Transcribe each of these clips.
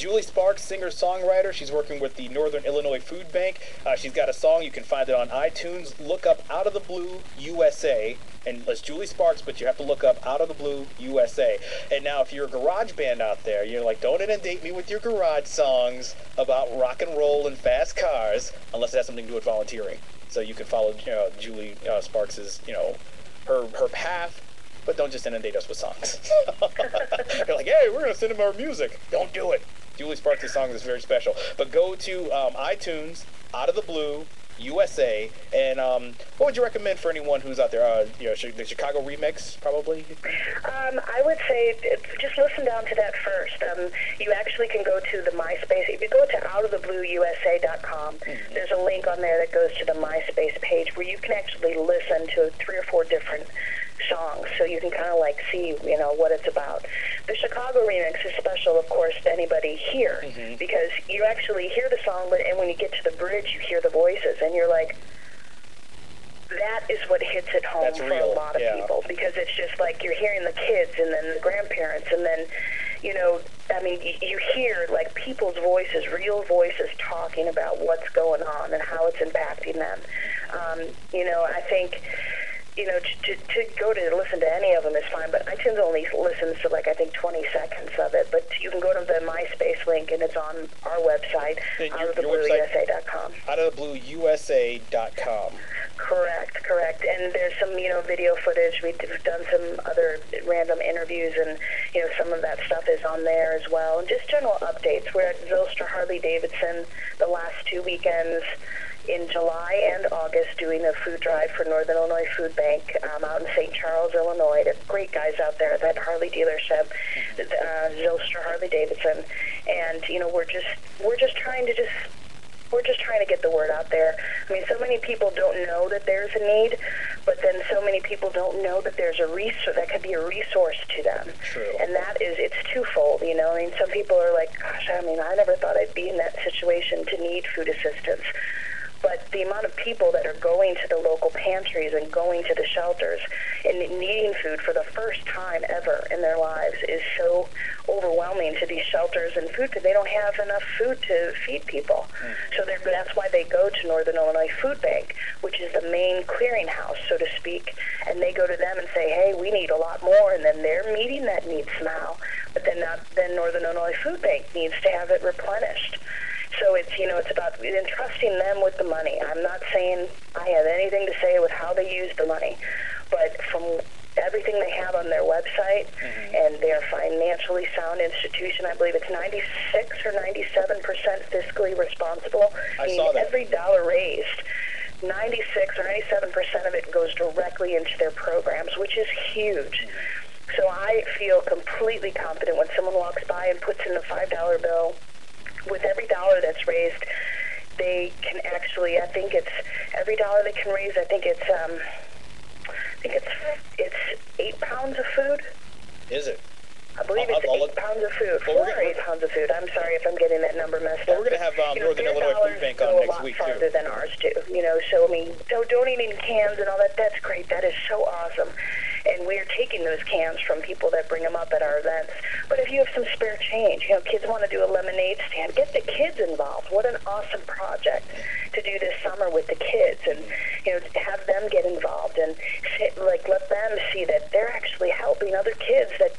Julie Sparks, singer-songwriter. She's working with the Northern Illinois Food Bank. She's got a song. You can find it on iTunes. Look up Out of the Blue USA. And it's Julie Sparks, but you have to look up Out of the Blue USA. And now, if you're a garage band out there, you're like, don't inundate me with your garage songs about rock and roll and fast cars, unless it has something to do with volunteering. So you can follow Julie Sparks's, her path, but don't just inundate us with songs. You're like, hey, we're going to send him our music. Don't do it. Julie Sparks' song is very special. But go to iTunes, Out of the Blue USA, and what would you recommend for anyone who's out there? The Chicago remix, probably? I would say just listen down to that first. You actually can go to the MySpace. If you go to outoftheblueusa.com, there's a link on there that goes to the MySpace page where you can actually listen to 3 or 4 different songs, so you can kind of like see, what it's about. The Chicago remix is special, of course, to anybody here, because you actually hear the song, and when you get to the bridge, you hear the voices, and you're like, that is what hits it home. That's for real. A lot of people, because it's just like you're hearing the kids and then the grandparents, and then, you hear like people's voices, real voices talking about what's going on and how it's impacting them. I think to go to listen to any of them is fine, but iTunes only listens to I think 20 seconds of it. But you can go to the MySpace link, and it's on our website, outoftheblueusa.com. Outoftheblueusa.com. Correct. And there's some, video footage. We've done some other random interviews, and, some of that stuff is on there as well. And just general updates. We're at Zylstra Harley-Davidson the last 2 weekends in July and August, doing a food drive for Northern Illinois Food Bank out in St. Charles, Illinois. They're great guys out there at that Harley dealership, Zylstra Harley-Davidson. And, we're just trying to get the word out there. I mean, so many people don't know that there's a need, but then so many people don't know that there's a resource that could be a resource to them. True. And it's twofold, I mean, some people are like, gosh, I never thought I'd be in that situation to need food assistance. But the amount of people that are going to the local pantries and going to the shelters and needing food for the first time ever in their lives is so overwhelming to these shelters and food, because they don't have enough food to feed people. So that's why they go to Northern Illinois Food Bank, which is the main clearinghouse, so to speak, and they go to them and say, hey, we need a lot more, and then they're meeting that need somehow. But then Northern Illinois Food Bank needs to have it replenished. So it's about entrusting them with the money. I'm not saying I have anything to say with how they use the money, but from everything they have on their website, and they're a financially sound institution. I believe it's 96 or 97% fiscally responsible. I saw that. Every dollar raised, 96 or 97% of it goes directly into their programs, which is huge. So I feel completely confident when someone walks by and puts in a $5 bill. With every dollar that's raised, they can actually, I think it's every dollar they can raise, I think it's 8 pounds of food. Is it? I believe it's 8 pounds of food. 4 or 8 pounds of food. I'm sorry if I'm getting that number messed up. Well, we're going to have Northern Illinois Food Bank on next week, too. Farther than ours do, so donating cans and all that, that's great. That is so awesome. And we're taking those cans from people that bring them up at our events. But if you have some spare change, kids want to do a lemonade stand, get the kids involved. What an awesome project to do this summer with the kids, and have them get involved and let them see that they're actually helping other kids that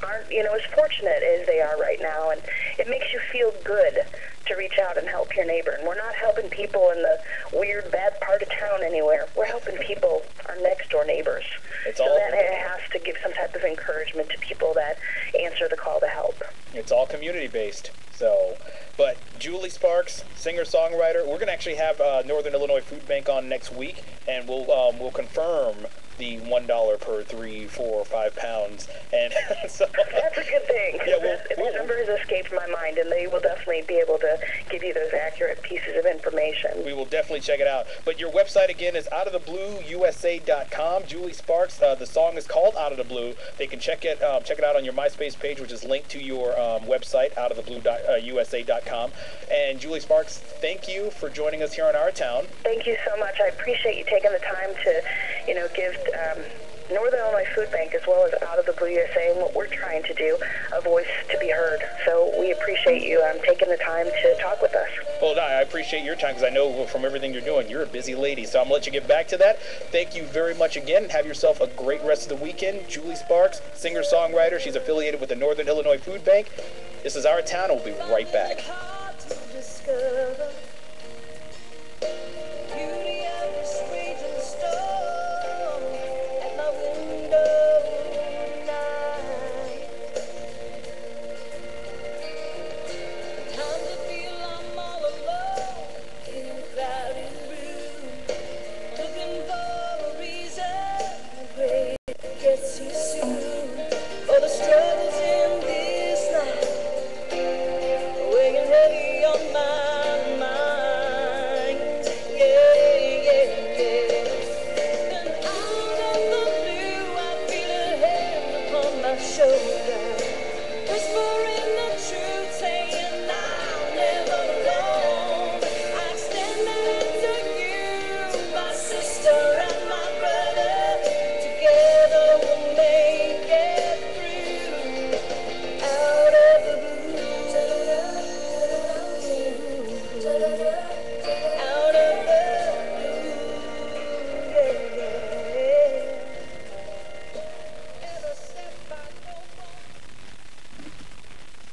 aren't as fortunate as they are right now. And it makes you feel good to reach out and help your neighbor. And we're not helping people in the weird, bad part of town anywhere. We're helping people, our next door neighbors. That has to give some type of encouragement to people that answer the call to help. It's all community-based. But Julie Sparks, singer-songwriter, we're going to actually have Northern Illinois Food Bank on next week, and we'll confirm the $1 per 3, 4, 5 pounds, and so that's a good thing. Yeah, the number has escaped my mind, and they will definitely be able to give you those accurate pieces of information. We will definitely check it out. But your website again is outoftheblueusa.com. Julie Sparks. The song is called Out of the Blue. They can check it out on your MySpace page, which is linked to your website, outoftheblueusa.com. And Julie Sparks, thank you for joining us here on Our Town. Thank you so much. I appreciate you taking the time to, give Northern Illinois Food Bank, as well as Out of the Blue USA, and what we're trying to do, a voice to be heard. So we appreciate you taking the time to talk with us. Well, no, I appreciate your time, because I know from everything you're doing, you're a busy lady. So I'm going to let you get back to that. Thank you very much again. Have yourself a great rest of the weekend. Julie Sparks, singer-songwriter. She's affiliated with the Northern Illinois Food Bank. This is Our Town, and we'll be right back.